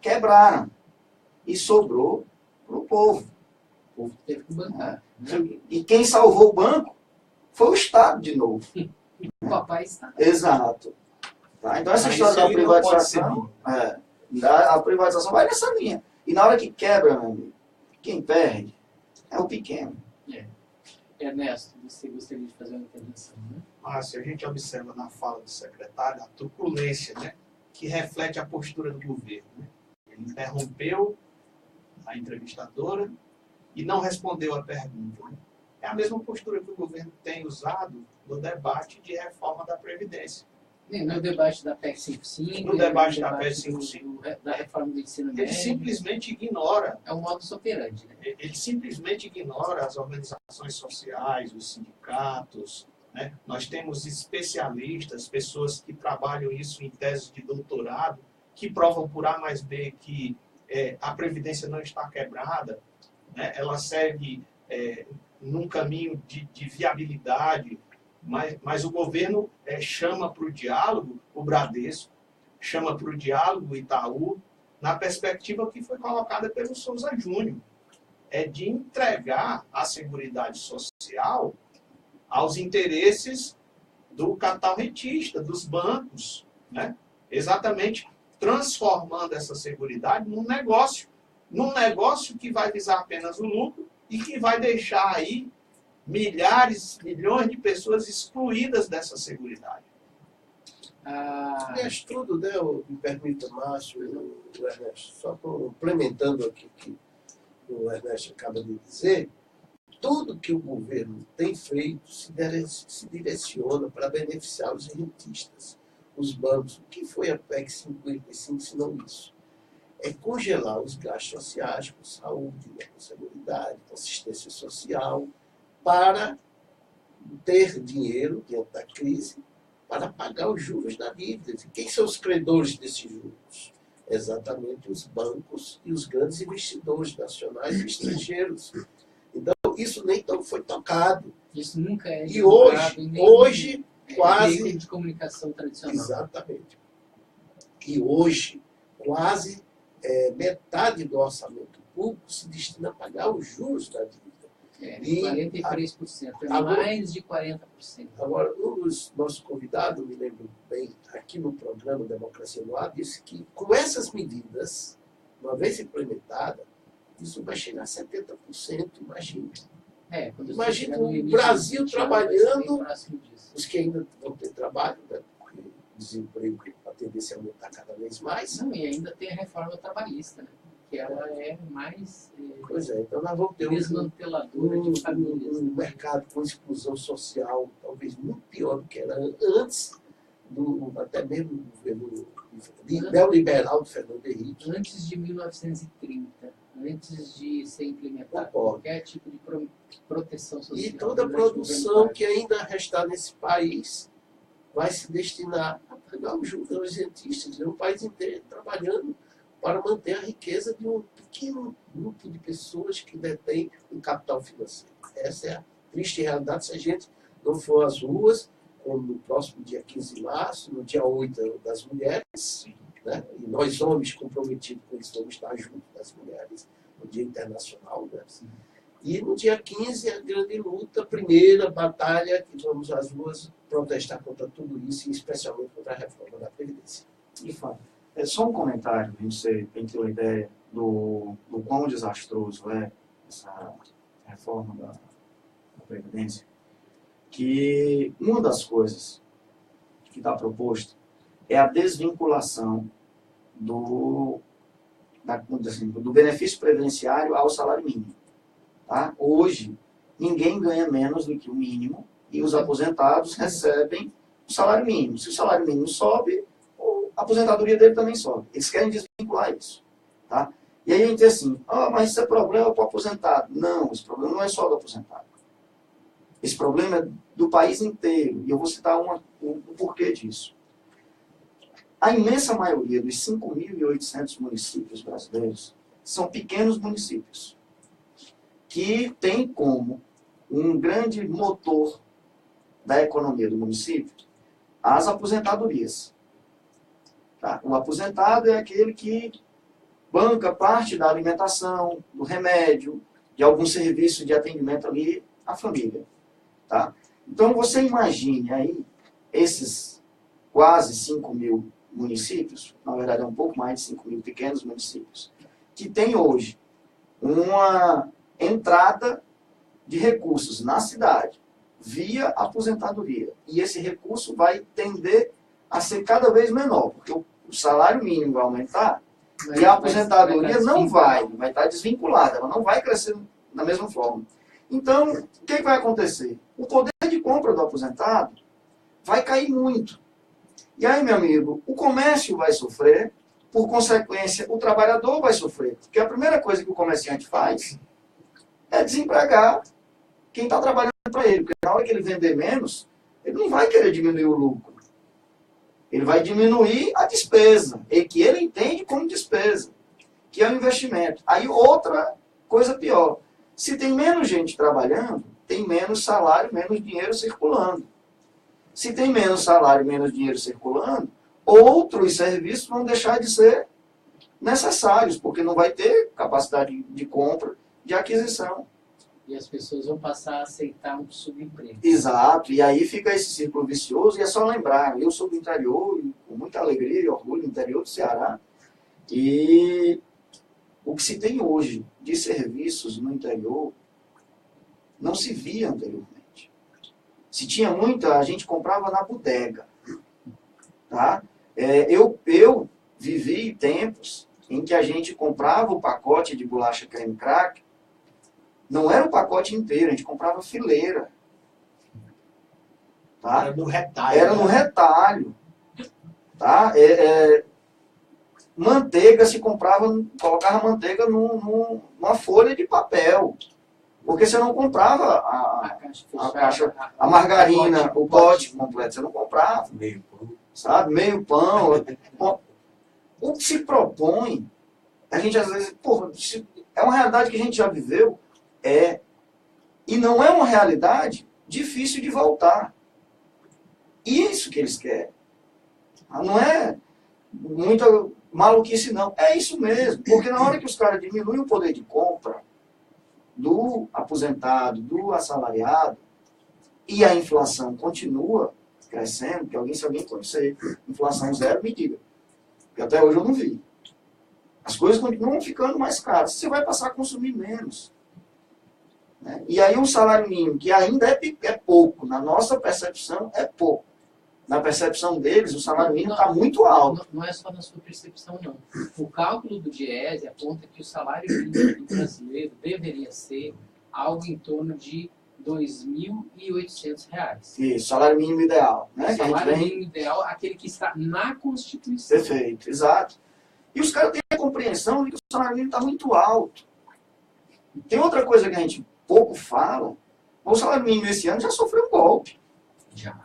quebraram. E sobrou para o povo. O povo teve que bancar. E quem salvou o banco foi o Estado de novo. O papai está. Exato. Tá? Então essa história da privatização, a privatização vai nessa linha. E na hora que quebra, meu amigo, quem perde é o pequeno. Ernesto, você gostaria de fazer uma intervenção, né? Se a gente observa na fala do secretário a truculência, né, que reflete a postura do governo. Né? Ele interrompeu a entrevistadora e não respondeu a pergunta. Né? É a mesma postura que o governo tem usado no debate de reforma da Previdência. No debate da PEC 55, no debate da PEC 55, da reforma do ensino médio. Ele simplesmente ignora. É um modus operandi. Né? Ele simplesmente ignora as organizações sociais, os sindicatos. Né? Nós temos especialistas, pessoas que trabalham isso em tese de doutorado, que provam por A mais B que a Previdência não está quebrada, né? Ela segue num caminho de viabilidade. Mas o governo chama para o diálogo o Bradesco, chama para o diálogo o Itaú, na perspectiva que foi colocada pelo Souza Júnior, de entregar a Seguridade Social aos interesses do capital rentista, dos bancos, né? Exatamente transformando essa Seguridade num negócio que vai visar apenas o lucro e que vai deixar aí milhares, milhões de pessoas excluídas dessa Seguridade. Aliás, tudo, né, me permita, Márcio, o Ernesto, só complementando aqui o que o Ernesto acaba de dizer, tudo que o governo tem feito se direciona para beneficiar os rentistas, os bancos. O que foi a PEC 55, se não isso? É congelar os gastos sociais com saúde, com seguridade, com assistência social, para ter dinheiro diante da crise para pagar os juros da dívida. E quem são os credores desses juros? Exatamente os bancos e os grandes investidores nacionais e estrangeiros. Então, isso nem foi tocado. Isso nunca é. E hoje quase... de comunicação tradicional. Exatamente. E hoje, quase metade do orçamento público se destina a pagar os juros da dívida. 43%, mais de 40%. Agora, um dos nossos convidados, me lembro bem, aqui no programa Democracia no Ar, disse que com essas medidas, uma vez implementada, isso vai chegar a 70%, imagina. Imagina o Brasil trabalhando, os que ainda vão ter trabalho, né, porque o desemprego, a tendência é aumentar cada vez mais. Não, e ainda tem a reforma trabalhista, né? Que ela é mais pois é, então nós vamos ter desmanteladora de famílias. Um mercado com exclusão social talvez muito pior do que era antes, até mesmo do governo neoliberal do Fernando Henrique. Antes de 1930. antes de ser implementado Concordo. qualquer tipo de proteção social. E toda a durante o produção governo que ainda restar nesse país vai se destinar a pagar ajuda aos cientistas, um país inteiro trabalhando para manter a riqueza de um pequeno grupo de pessoas que detém um capital financeiro. Essa é a triste realidade se a gente não for às ruas, como no próximo dia 15 de março, no dia 8 das mulheres, né? E nós homens comprometidos com isso vamos estar junto das mulheres, no Dia Internacional, né? E no dia 15, a grande luta, a primeira batalha que vamos às ruas protestar contra tudo isso, e especialmente contra a reforma da Previdência. De fato. É só um comentário, a gente tem que ter uma ideia do quão desastroso é essa reforma da Previdência, que uma das coisas que está proposto é a desvinculação do benefício previdenciário ao salário mínimo. Tá? Hoje, ninguém ganha menos do que o mínimo e os aposentados recebem o salário mínimo. Se o salário mínimo sobe, a aposentadoria dele também sobe. Eles querem desvincular isso. Tá? E aí a gente diz assim, mas isso é problema para o aposentado. Não, esse problema não é só do aposentado. Esse problema é do país inteiro. E eu vou citar o porquê disso. A imensa maioria dos 5.800 municípios brasileiros são pequenos municípios, que têm como um grande motor da economia do município as aposentadorias. Tá? O aposentado é aquele que banca parte da alimentação, do remédio, de algum serviço de atendimento ali à família. Tá? Então você imagine aí esses quase 5.000 municípios, na verdade é um pouco mais de 5.000 pequenos municípios, que tem hoje uma entrada de recursos na cidade via aposentadoria. E esse recurso vai tender a ser cada vez menor, porque o salário mínimo vai aumentar e a aposentadoria não vai estar desvinculada, ela não vai crescer da mesma forma. Então, o que vai acontecer? O poder de compra do aposentado vai cair muito. E aí, meu amigo, o comércio vai sofrer, por consequência, o trabalhador vai sofrer. Porque a primeira coisa que o comerciante faz é desempregar quem está trabalhando para ele. Porque na hora que ele vender menos, ele não vai querer diminuir o lucro. Ele vai diminuir a despesa, que ele entende como despesa, que é o investimento. Aí outra coisa pior. Se tem menos gente trabalhando, tem menos salário, menos dinheiro circulando. Se tem menos salário, menos dinheiro circulando, outros serviços vão deixar de ser necessários, porque não vai ter capacidade de compra, de aquisição. E as pessoas vão passar a aceitar um subemprego. Exato, e aí fica esse círculo vicioso, e é só lembrar, eu sou do interior, com muita alegria e orgulho, do interior do Ceará, e o que se tem hoje de serviços no interior não se via anteriormente. Se tinha muita, a gente comprava na bodega. Tá? Eu vivi tempos em que a gente comprava o pacote de bolacha creme crack, não era o pacote inteiro, a gente comprava fileira. Tá? Era no retalho. Era no retalho. Tá? Manteiga se comprava, colocava manteiga numa folha de papel. Porque você não comprava a margarina, o pote completo, você não comprava. Meio pão. Sabe? Meio pão. O que se propõe, a gente às vezes, é uma realidade que a gente já viveu, e não é uma realidade difícil de voltar. Isso que eles querem. Não é muita maluquice, não. É isso mesmo. Porque na hora que os caras diminuem o poder de compra do aposentado, do assalariado, e a inflação continua crescendo, que se alguém conhecer inflação zero, me diga. Porque até hoje eu não vi. As coisas continuam ficando mais caras. Você vai passar a consumir menos. Né? E aí um salário mínimo, que ainda é pouco, na nossa percepção é pouco. Na percepção deles, o salário mínimo está muito alto. Não é só na sua percepção, não. O cálculo do Diese aponta que o salário mínimo do brasileiro deveria ser algo em torno de R$ 2.800. Isso, salário mínimo ideal. Né? O salário mínimo ideal, aquele que está na Constituição. Perfeito, exato. E os caras têm a compreensão de que o salário mínimo está muito alto. Tem outra coisa que a gente pouco fala. O salário mínimo esse ano já sofreu um golpe. Já.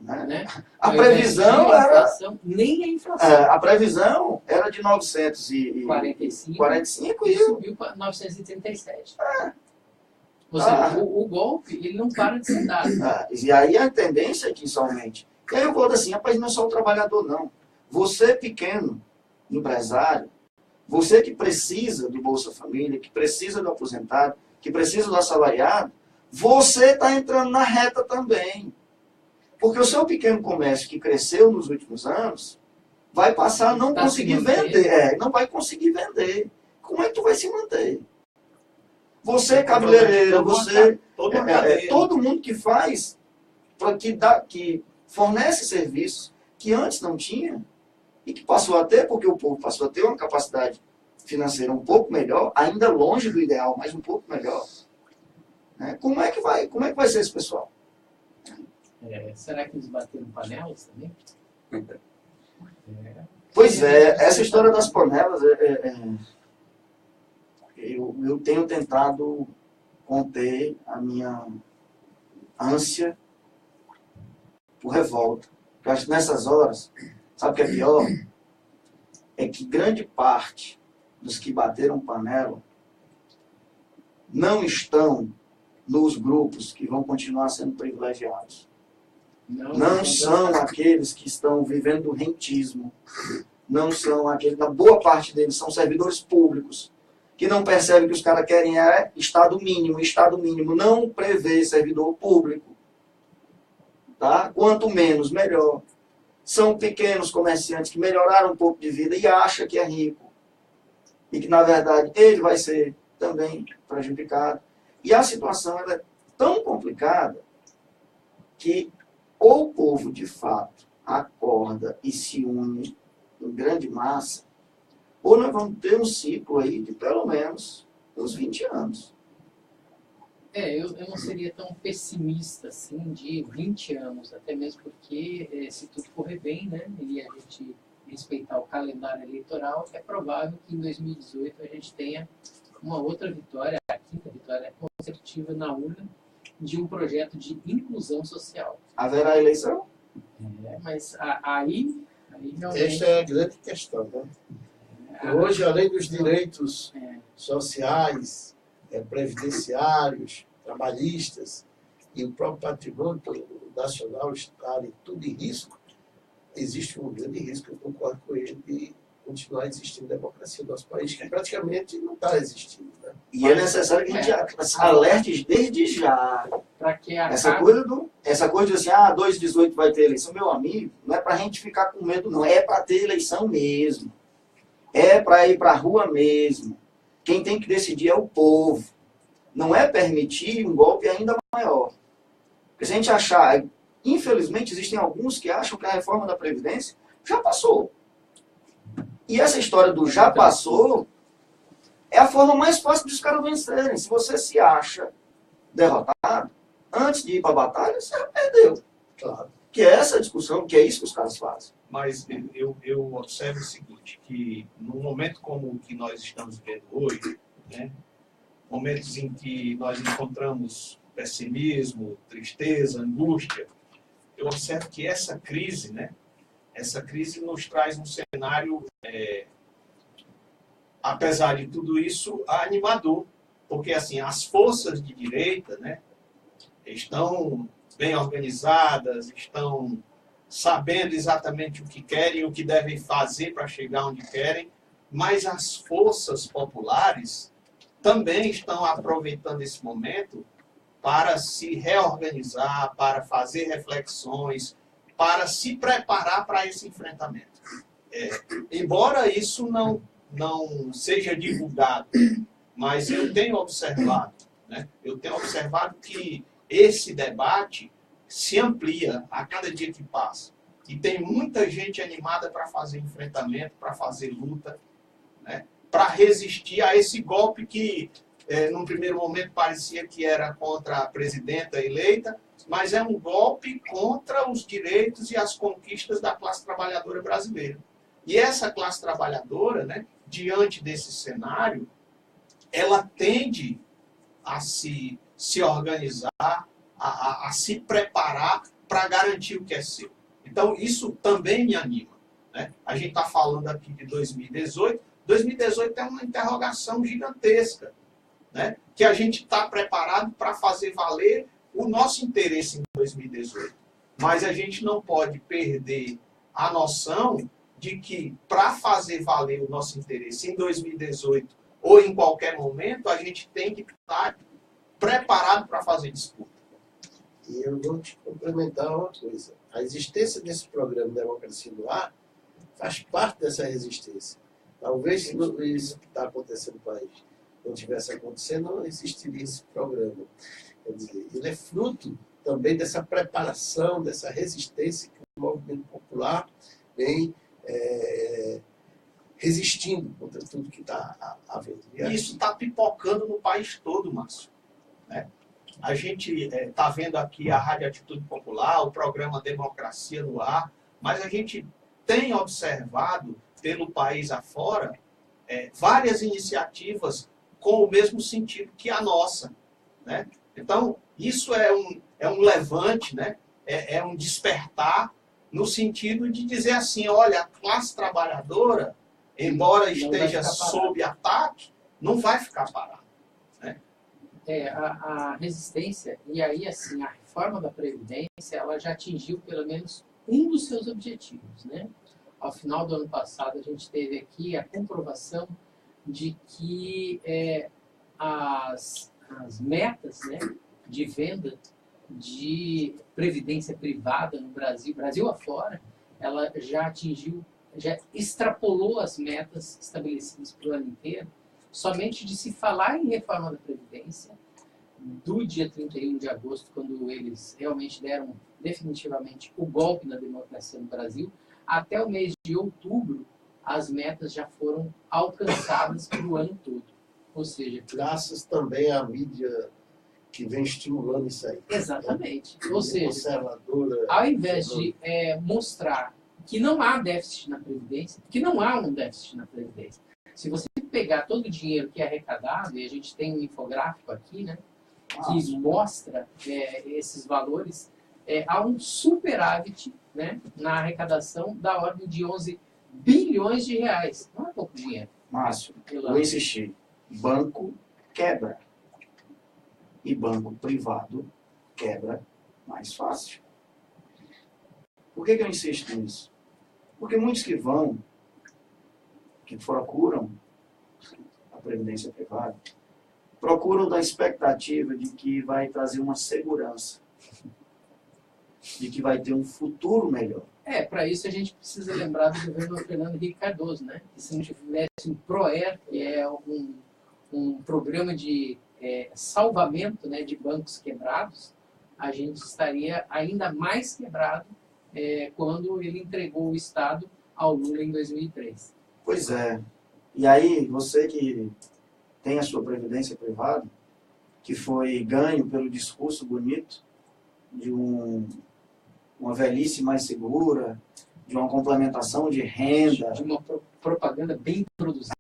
Né? A previsão a era... inflação, nem a inflação. A previsão era de 945 e subiu para 937. Ou seja, o golpe, ele não para de ser dado. E aí a tendência é que isso aumente. E aí eu vou assim, rapaz, não é só o trabalhador, não. Você pequeno, empresário, você que precisa do Bolsa Família, que precisa do aposentado, que precisa do assalariado, você está entrando na reta também. Porque o seu pequeno comércio que cresceu nos últimos anos, vai passar a não conseguir vender. Não vai conseguir vender. Como é que tu vai se manter? Você, cabeleireira, você... todo mundo que faz, que fornece serviços que antes não tinha, e que passou a ter, porque o povo passou a ter uma capacidade financeira um pouco melhor, ainda longe do ideal, mas um pouco melhor. Como é que vai ser esse pessoal? Será que eles bateram panelas também? Pois é, essa história das panelas, eu tenho tentado conter a minha ânsia por revolta. Eu acho que nessas horas, sabe o que é pior? É que grande parte dos que bateram panela não estão nos grupos que vão continuar sendo privilegiados. Não são aqueles que estão vivendo do rentismo. Não são aqueles, a boa parte deles são servidores públicos, que não percebem que os caras querem Estado mínimo. Estado mínimo não prevê servidor público. Tá? Quanto menos, melhor. São pequenos comerciantes que melhoraram um pouco de vida e acham que é rico. E que, na verdade, ele vai ser também prejudicado. E a situação ela é tão complicada que ou o povo, de fato, acorda e se une em grande massa, ou nós vamos ter um ciclo aí de pelo menos uns 20 anos. Eu não seria tão pessimista assim de 20 anos, até mesmo porque, se tudo correr bem, né, e a gente respeitar o calendário eleitoral, é provável que em 2018 a gente tenha uma outra vitória, a quinta vitória consecutiva na urna, de um projeto de inclusão social. Haverá eleição? Mas aí realmente... Esta é a grande questão, né? Hoje, além dos direitos sociais, previdenciários, trabalhistas, e o próprio patrimônio nacional estarem tudo em risco, existe um grande risco, eu concordo com ele, de continuar existindo democracia no nosso país, que praticamente não está existindo. Né? E é necessário que a gente alerte desde já. Essa coisa de assim, 2018 vai ter eleição, meu amigo, não é para a gente ficar com medo, não. É para ter eleição mesmo. É para ir para a rua mesmo. Quem tem que decidir é o povo. Não é permitir um golpe ainda maior. Porque se a gente achar... Infelizmente, existem alguns que acham que a reforma da Previdência já passou. E essa história do já passou é a forma mais fácil dos caras vencerem. Se você se acha derrotado, antes de ir para a batalha, você já perdeu. Claro. Que é essa discussão, que é isso que os caras fazem. Mas eu observo o seguinte, que num momento como o que nós estamos vivendo hoje, né, momentos em que nós encontramos pessimismo, tristeza, angústia, eu observo que essa crise, né, essa crise nos traz um cenário, apesar de tudo isso, animador. Porque assim, as forças de direita, né, estão bem organizadas, estão sabendo exatamente o que querem e o que devem fazer para chegar onde querem, mas as forças populares também estão aproveitando esse momento para se reorganizar, para fazer reflexões, para se preparar para esse enfrentamento. Embora isso não seja divulgado, mas eu tenho observado, né? Eu tenho observado que esse debate se amplia a cada dia que passa. E tem muita gente animada para fazer enfrentamento, para fazer luta, né? Para resistir a esse golpe que, num primeiro momento, parecia que era contra a presidenta eleita, mas é um golpe contra os direitos e as conquistas da classe trabalhadora brasileira. E essa classe trabalhadora, né, diante desse cenário, ela tende a se organizar, a se preparar para garantir o que é seu. Então, isso também me anima. Né? A gente está falando aqui de 2018. 2018 é uma interrogação gigantesca, né? Que a gente está preparado para fazer valer o nosso interesse em 2018. Mas a gente não pode perder a noção de que, para fazer valer o nosso interesse em 2018 ou em qualquer momento, a gente tem que estar preparado para fazer disputa. E eu vou te complementar uma coisa. A existência desse programa Democracia no Ar faz parte dessa resistência. Talvez se isso que está acontecendo no país não tivesse acontecendo, não existiria esse programa. Quer dizer, ele é fruto também dessa preparação, dessa resistência que o movimento popular vem resistindo contra tudo que está havendo. E isso está pipocando no país todo, Márcio. Né? A gente está vendo aqui a Rádio Atitude Popular, o programa Democracia no Ar, mas a gente tem observado pelo país afora várias iniciativas com o mesmo sentido que a nossa. Né? Então, isso é um levante, né? É um despertar no sentido de dizer assim, olha, a classe trabalhadora, embora esteja sob ataque, não vai ficar parada. Né? A resistência, e aí assim, a reforma da Previdência, ela já atingiu pelo menos um dos seus objetivos. Né? Ao final do ano passado, a gente teve aqui a comprovação de que as metas, né, de venda de previdência privada no Brasil afora, ela já atingiu, já extrapolou as metas estabelecidas para o ano inteiro. Somente de se falar em reforma da Previdência, do dia 31 de agosto, quando eles realmente deram definitivamente o golpe na democracia no Brasil, até o mês de outubro, as metas já foram alcançadas para o ano todo. Ou seja, graças também à mídia que vem estimulando isso aí. Exatamente. Ou seja, conservadora, ao invés de mostrar que não há déficit na Previdência, que não há um déficit na Previdência. Se você pegar todo o dinheiro que é arrecadado, e a gente tem um infográfico aqui, né, que mostra esses valores, há um superávit, né, na arrecadação da ordem de 11 bilhões de reais. Não é pouco dinheiro. Márcio, vou insistir. Banco quebra. E banco privado quebra mais fácil. Por que eu insisto nisso? Porque muitos que procuram a previdência privada, procuram da expectativa de que vai trazer uma segurança, de que vai ter um futuro melhor. Para isso a gente precisa lembrar do governo Fernando Henrique Cardoso, né? Que se não tivesse um PROER, que é um programa de salvamento, né, de bancos quebrados, a gente estaria ainda mais quebrado quando ele entregou o Estado ao Lula em 2003. Pois é. E aí, você que tem a sua previdência privada, que foi ganho pelo discurso bonito de uma velhice mais segura, de uma complementação de renda. De uma propaganda bem produzida.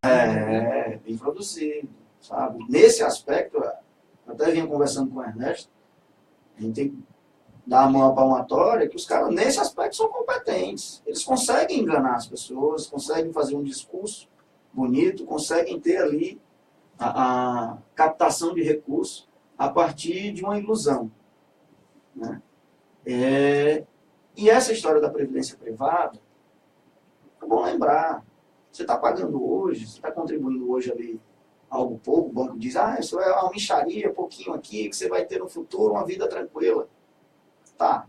Bem produzida, sabe? Nesse aspecto, eu até vinha conversando com o Ernesto, a gente tem que dar a mão à palmatória, que os caras, nesse aspecto, são competentes. Eles conseguem enganar as pessoas, conseguem fazer um discurso bonito, conseguem ter ali a captação de recursos a partir de uma ilusão. Né? E essa história da previdência privada, é bom lembrar, você está pagando hoje, você está contribuindo hoje ali algo pouco, o banco diz, isso é uma mixaria, pouquinho aqui, que você vai ter no futuro uma vida tranquila. Tá,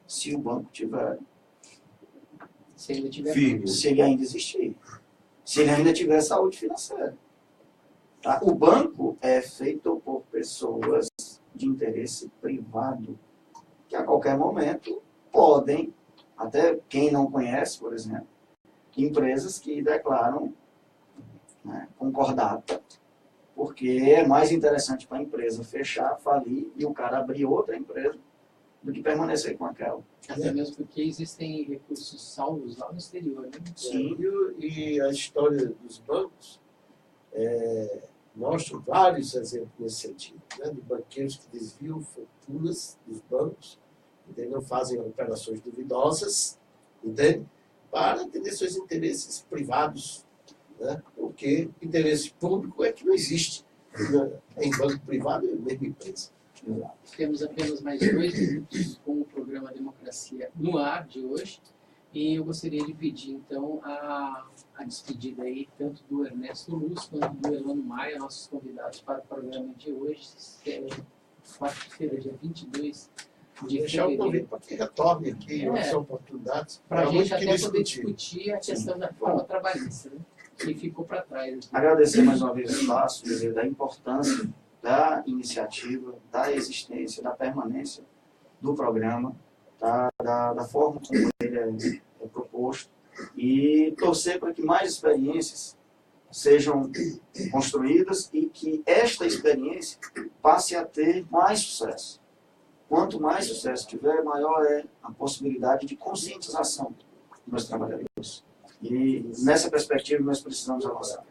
se o banco tiver... Se ele tiver... Se ele ainda existir. Se ele ainda tiver saúde financeira. Tá? O banco é feito por pessoas de interesse privado, que a qualquer momento podem, até quem não conhece, por exemplo, empresas que declaram, né, concordata, porque é mais interessante para a empresa fechar, falir e o cara abrir outra empresa do que permanecer com aquela. Até mesmo porque existem recursos salvos lá no exterior. Né? Sim. E a história dos bancos, mostram vários exemplos nesse sentido, né, de banqueiros que desviam fortunas dos bancos, entende? Não fazem operações duvidosas, entende? Para atender seus interesses privados, né? Porque interesse público é que não existe, né? Em banco privado é a mesma empresa. Temos apenas mais 2 minutos com o programa Democracia no Ar de hoje. E eu gostaria de pedir, então, a despedida aí, tanto do Ernesto Luz quanto do Elano Maia, nossos convidados para o programa de hoje, quarta-feira, dia 22 de Deixar o fevereiro. convite para que retorne aqui, outras oportunidades, Para a gente muito até que poder discutir a questão da forma trabalhista, né? Que ficou para trás. Agradecer mais uma vez o espaço, dizer da importância da iniciativa, da existência, da permanência do programa, da forma como ele é proposto, e torcer para que mais experiências sejam construídas e que esta experiência passe a ter mais sucesso. Quanto mais sucesso tiver, maior é a possibilidade de conscientização dos trabalhadores. E nessa perspectiva nós precisamos avançar.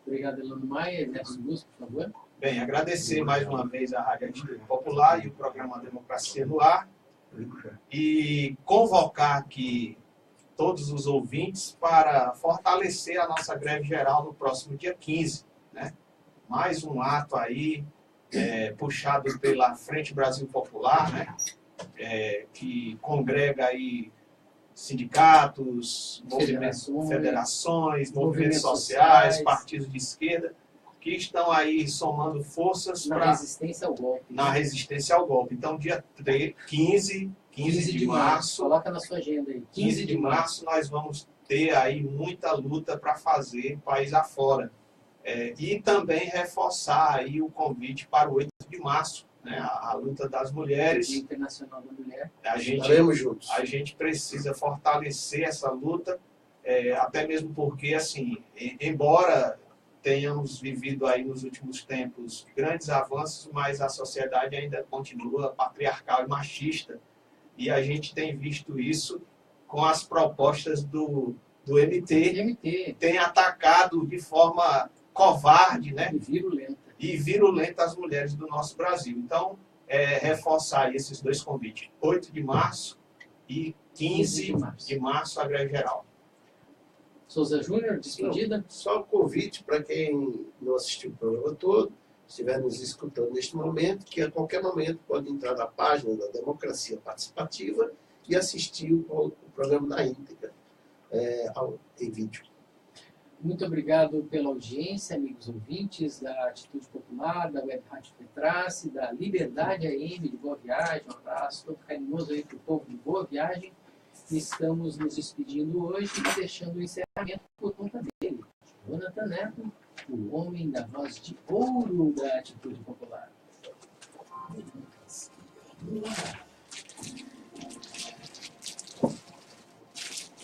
Obrigado, Elano Maia. Ernesto Luz, por favor. Bem, agradecer mais uma vez a Rádio Atitude Popular e o programa Democracia no Ar e convocar aqui todos os ouvintes para fortalecer a nossa greve geral no próximo dia 15, né? Mais um ato aí puxado pela Frente Brasil Popular, né? Que congrega aí sindicatos, federações, movimentos sociais, partidos de esquerda, que estão aí somando forças na resistência ao golpe. Na resistência ao golpe. Então, dia 15 de março, coloca na sua agenda aí. 15 de março, nós vamos ter aí muita luta para fazer país afora. E também reforçar aí o convite para o 8 de março, né, a luta das mulheres. Dia Internacional da Mulher. Estaremos juntos. A gente precisa fortalecer essa luta, até mesmo porque, assim, embora tenhamos vivido aí nos últimos tempos grandes avanços, mas a sociedade ainda continua patriarcal e machista, e a gente tem visto isso com as propostas do MT, tem atacado de forma covarde, né? E virulenta as mulheres do nosso Brasil. Então, reforçar esses 2 convites, 8 de março e 15 de março, a greve geral. Souza Júnior, despedida? Só o convite para quem não assistiu o programa todo, estiver nos escutando neste momento, que a qualquer momento pode entrar na página da Democracia Participativa e assistir o programa na íntegra, em vídeo. Muito obrigado pela audiência, amigos ouvintes da Atitude Popular, da Web Rádio Fetrace, da Liberdade AM de Boa Viagem. Um abraço todo carinhoso aí para o povo de Boa Viagem. Estamos nos despedindo hoje e deixando o encerramento por conta dele. Jonathan Neto, o homem da voz de ouro da Atitude Popular.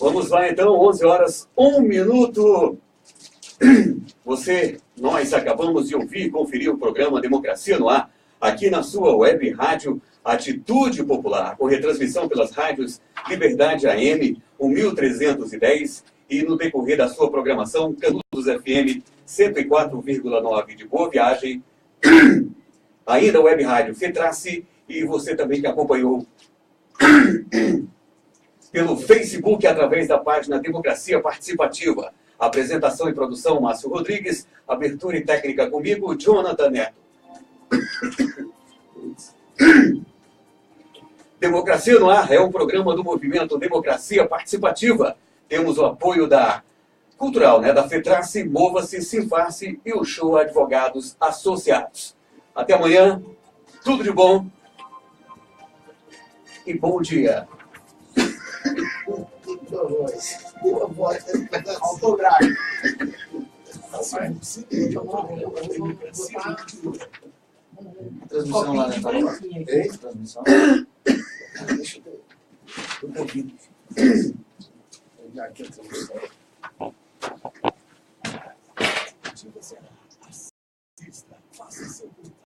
Vamos lá então, 11 horas, 1 minuto. Nós acabamos de ouvir e conferir o programa Democracia no Ar, aqui na sua web rádio Atitude Popular, com retransmissão pelas rádios Liberdade AM 1310 e no decorrer da sua programação Canudos FM 104,9 de Boa Viagem, ainda web rádio Fetrace, e você também que acompanhou pelo Facebook através da página Democracia Participativa. Apresentação e produção Márcio Rodrigues, abertura e técnica comigo, Jonathan Neto. Democracia no Ar é um programa do movimento Democracia Participativa. Temos o apoio da Cultural, da Fetrace, Mova-se, Sinface e o Show Advogados Associados. Até amanhã, tudo de bom e bom dia. Boa voz. Autográfico. Transmissão lá na tela. Transmissão. Deixa eu ver. Um pouquinho. Vou pegar aqui a transmissão.